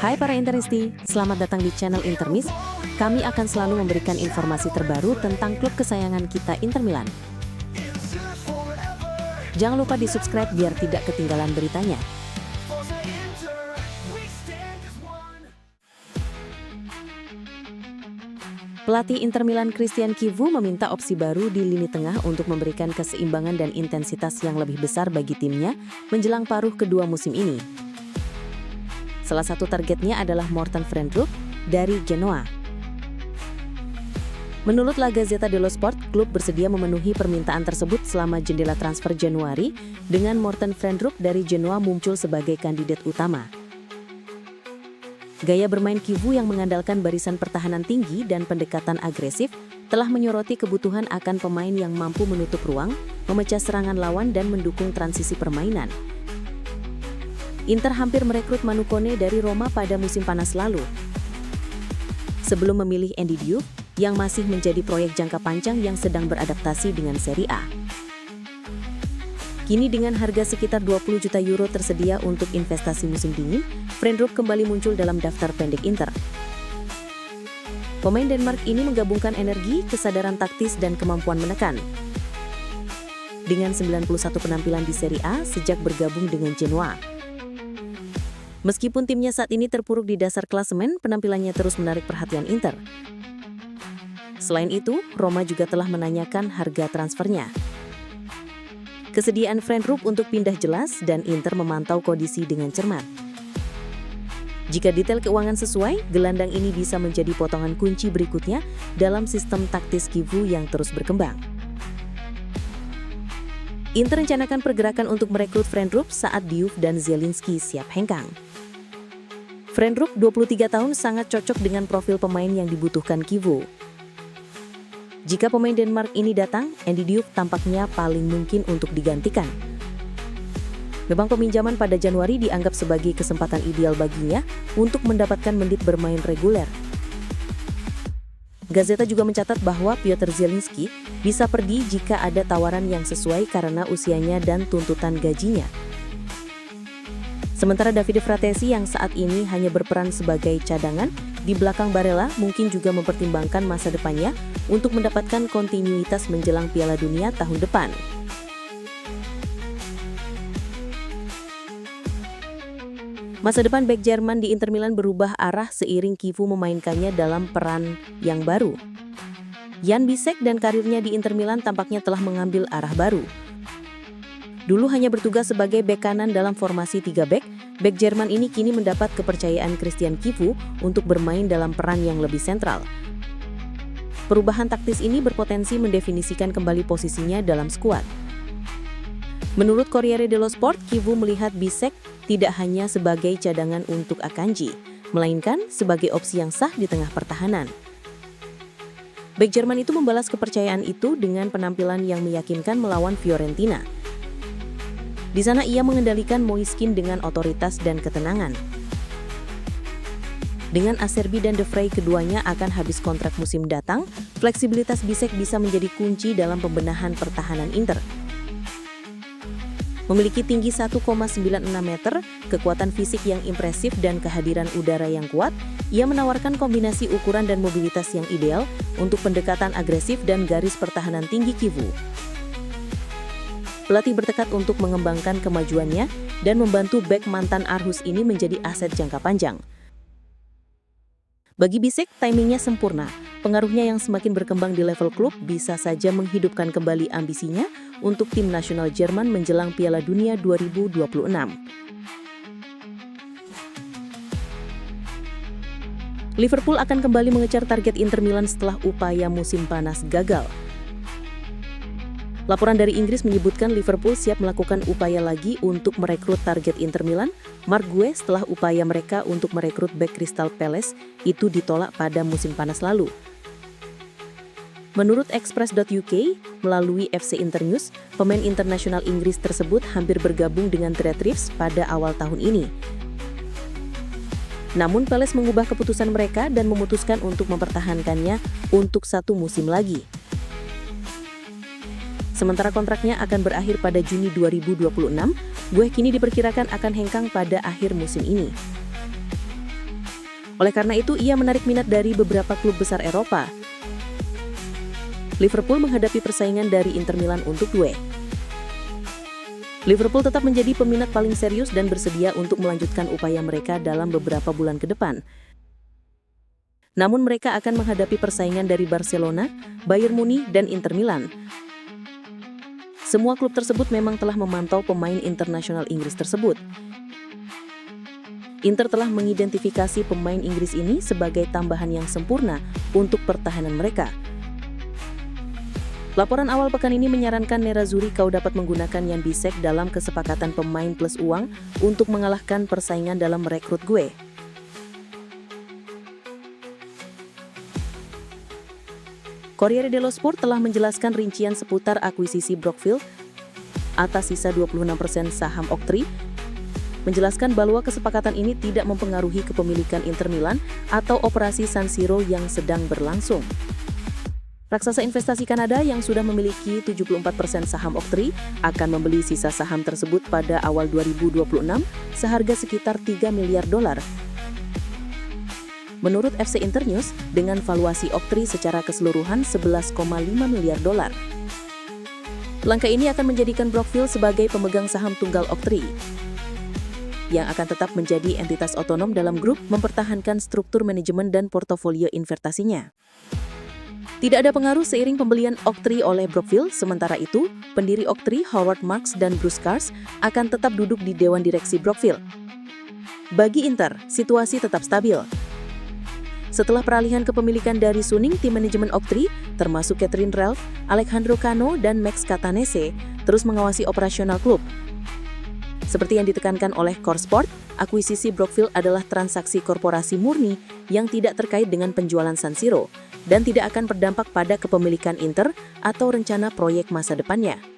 Hai para Interisti, selamat datang di channel Intermis. Kami akan selalu memberikan informasi terbaru tentang klub kesayangan kita Inter Milan. Jangan lupa di-subscribe biar tidak ketinggalan beritanya. Pelatih Inter Milan Christian Chivu meminta opsi baru di lini tengah untuk memberikan keseimbangan dan intensitas yang lebih besar bagi timnya menjelang paruh kedua musim ini. Salah satu targetnya adalah Morten Frijndrup dari Genoa. Menurut La Gazzetta dello Sport, klub bersedia memenuhi permintaan tersebut selama jendela transfer Januari dengan Morten Frijndrup dari Genoa muncul sebagai kandidat utama. Gaya bermain Chivu yang mengandalkan barisan pertahanan tinggi dan pendekatan agresif telah menyoroti kebutuhan akan pemain yang mampu menutup ruang, memecah serangan lawan dan mendukung transisi permainan. Inter hampir merekrut Manu Kone dari Roma pada musim panas lalu. Sebelum memilih Andy Diouf yang masih menjadi proyek jangka panjang yang sedang beradaptasi dengan Serie A. Kini dengan harga sekitar 20 juta euro tersedia untuk investasi musim dingin, Frijndrup kembali muncul dalam daftar pendek Inter. Pemain Denmark ini menggabungkan energi, kesadaran taktis, dan kemampuan menekan. Dengan 91 penampilan di Serie A sejak bergabung dengan Genoa. Meskipun timnya saat ini terpuruk di dasar klasemen, penampilannya terus menarik perhatian Inter. Selain itu, Roma juga telah menanyakan harga transfernya. Kesediaan Frijndrup untuk pindah jelas dan Inter memantau kondisi dengan cermat. Jika detail keuangan sesuai, gelandang ini bisa menjadi potongan kunci berikutnya dalam sistem taktis Chivu yang terus berkembang. Inter rencanakan pergerakan untuk merekrut Frijndrup saat Diouf dan Zielinski siap hengkang. Frijndrup, 23 tahun, sangat cocok dengan profil pemain yang dibutuhkan Chivu. Jika pemain Denmark ini datang, Andy Diouf tampaknya paling mungkin untuk digantikan. Memang peminjaman pada Januari dianggap sebagai kesempatan ideal baginya untuk mendapatkan menit bermain reguler. Gazeta juga mencatat bahwa Piotr Zielinski bisa pergi jika ada tawaran yang sesuai karena usianya dan tuntutan gajinya. Sementara Davide Fratesi yang saat ini hanya berperan sebagai cadangan di belakang Barella mungkin juga mempertimbangkan masa depannya untuk mendapatkan kontinuitas menjelang Piala Dunia tahun depan. Masa depan bek Jerman di Inter Milan berubah arah seiring Chivu memainkannya dalam peran yang baru. Jan Bisek dan karirnya di Inter Milan tampaknya telah mengambil arah baru. Dulu hanya bertugas sebagai bek kanan dalam formasi 3 bek Jerman ini kini mendapat kepercayaan Christian Chivu untuk bermain dalam peran yang lebih sentral. Perubahan taktis ini berpotensi mendefinisikan kembali posisinya dalam skuad. Menurut Corriere dello Sport, Chivu melihat Bisek tidak hanya sebagai cadangan untuk Akanji, melainkan sebagai opsi yang sah di tengah pertahanan. Bek Jerman itu membalas kepercayaan itu dengan penampilan yang meyakinkan melawan Fiorentina. Di sana ia mengendalikan Moiskin dengan otoritas dan ketenangan. Dengan Acerbi dan De Vrij keduanya akan habis kontrak musim datang, fleksibilitas Bisek bisa menjadi kunci dalam pembenahan pertahanan Inter. Memiliki tinggi 1,96 meter, kekuatan fisik yang impresif dan kehadiran udara yang kuat, ia menawarkan kombinasi ukuran dan mobilitas yang ideal untuk pendekatan agresif dan garis pertahanan tinggi Chivu. Pelatih bertekad untuk mengembangkan kemajuannya dan membantu bek mantan Aarhus ini menjadi aset jangka panjang. Bagi Bisek, timingnya sempurna. Pengaruhnya yang semakin berkembang di level klub bisa saja menghidupkan kembali ambisinya untuk tim nasional Jerman menjelang Piala Dunia 2026. Liverpool akan kembali mengejar target Inter Milan setelah upaya musim panas gagal. Laporan dari Inggris menyebutkan Liverpool siap melakukan upaya lagi untuk merekrut target Inter Milan, Marc Guéhi, setelah upaya mereka untuk merekrut bek Crystal Palace itu ditolak pada musim panas lalu. Menurut Express.uk, melalui FC Internews, pemain internasional Inggris tersebut hampir bergabung dengan The Reds pada awal tahun ini. Namun Palace mengubah keputusan mereka dan memutuskan untuk mempertahankannya untuk 1 musim lagi. Sementara kontraknya akan berakhir pada Juni 2026, Gueh kini diperkirakan akan hengkang pada akhir musim ini. Oleh karena itu, ia menarik minat dari beberapa klub besar Eropa. Liverpool menghadapi persaingan dari Inter Milan untuk Gueh. Liverpool tetap menjadi peminat paling serius dan bersedia untuk melanjutkan upaya mereka dalam beberapa bulan ke depan. Namun mereka akan menghadapi persaingan dari Barcelona, Bayern Munich, dan Inter Milan. Semua klub tersebut memang telah memantau pemain internasional Inggris tersebut. Inter telah mengidentifikasi pemain Inggris ini sebagai tambahan yang sempurna untuk pertahanan mereka. Laporan awal pekan ini menyarankan Nerazzurri kau dapat menggunakan Jan Bisek dalam kesepakatan pemain plus uang untuk mengalahkan persaingan dalam merekrut Gueh. Corriere dello Sport telah menjelaskan rincian seputar akuisisi Brockfield atas sisa 26% saham Oaktree, menjelaskan bahwa kesepakatan ini tidak mempengaruhi kepemilikan Inter Milan atau operasi San Siro yang sedang berlangsung. Raksasa investasi Kanada yang sudah memiliki 74% saham Oaktree akan membeli sisa saham tersebut pada awal 2026 seharga sekitar $3 miliar. Menurut FC Internews, dengan valuasi Oaktree secara keseluruhan $11,5 miliar. Langkah ini akan menjadikan Brockfield sebagai pemegang saham tunggal Oaktree, yang akan tetap menjadi entitas otonom dalam grup mempertahankan struktur manajemen dan portofolio investasinya. Tidak ada pengaruh seiring pembelian Oaktree oleh Brockfield, sementara itu, pendiri Oaktree Howard Marks dan Bruce Cars akan tetap duduk di Dewan Direksi Brockfield. Bagi Inter, situasi tetap stabil. Setelah peralihan kepemilikan dari Suning, tim manajemen Oaktree, termasuk Catherine Ralph, Alejandro Cano, dan Max Catanese, terus mengawasi operasional klub. Seperti yang ditekankan oleh Core Sport, akuisisi Brockfield adalah transaksi korporasi murni yang tidak terkait dengan penjualan San Siro dan tidak akan berdampak pada kepemilikan Inter atau rencana proyek masa depannya.